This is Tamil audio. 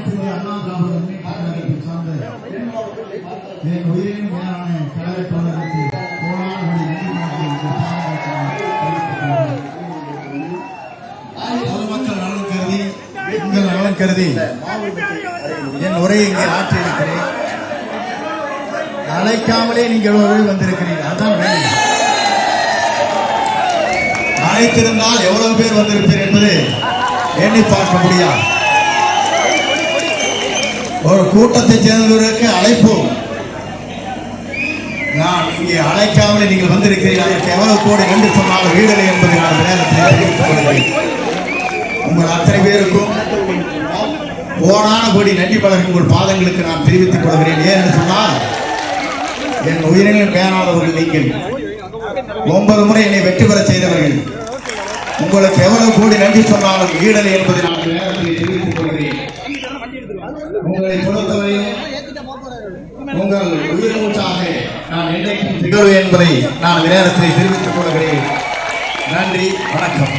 அனைத்து அண்ணா திராவிட முன்னேற்ற கழகத்தை சார்ந்த என் உயிரின் மேலான கழக தோழர்களுக்கு கோடான பொதுமக்கள் நலன் கருதி உங்கள் நலன் கருதி என் உரையை இங்கே ஆற்றியிருக்கிறேன். அழைக்காமலே நீங்கள் வந்திருக்கிறீர்கள். அதுதான் வேலை. அழைத்திருந்தால் எவ்வளவு பேர் வந்திருப்பீர் என்பது எண்ணி பார்க்க முடியாது. ஒரு கூட்டத்தை சேர்ந்தவர்களுக்கு அழைப்பு. நான் இங்கே அழைக்காமலே நீங்கள் வந்திருக்கிறீர்கள். அதற்கு எவ்வளவு கோடி என்று சொன்னாலும் வீடலை என்பதை நான் நேரத்தில் தெரிவித்துக் கொள்கிறேன். உங்கள் அத்தனை பேருக்கும் கோடான கோடி நன்றி பலருக்கு உங்கள் பாதங்களுக்கு நான் தெரிவித்துக் கொள்கிறேன். ஏன் என்று சொன்னால் என் உயிரினில் மேலானவர்கள் நீங்கள் 9 முறை என்னை வெற்றி பெற செய்தவர்கள். உங்களுக்கு எவ்வளவு கோடி நன்றி சொன்னாலும் ஈடலை என்பதை நான் நேரத்தில் தெரிவித்துக் கொள்கிறேன். உங்களை பொறுத்தவரையில் உங்கள் உயிர் மூச்சாக நான் என்றைக்கும் திகழ்வேன் என்பதை நான் நேரத்தில் தெரிவித்துக் கொள்கிறேன். நன்றி, வணக்கம்.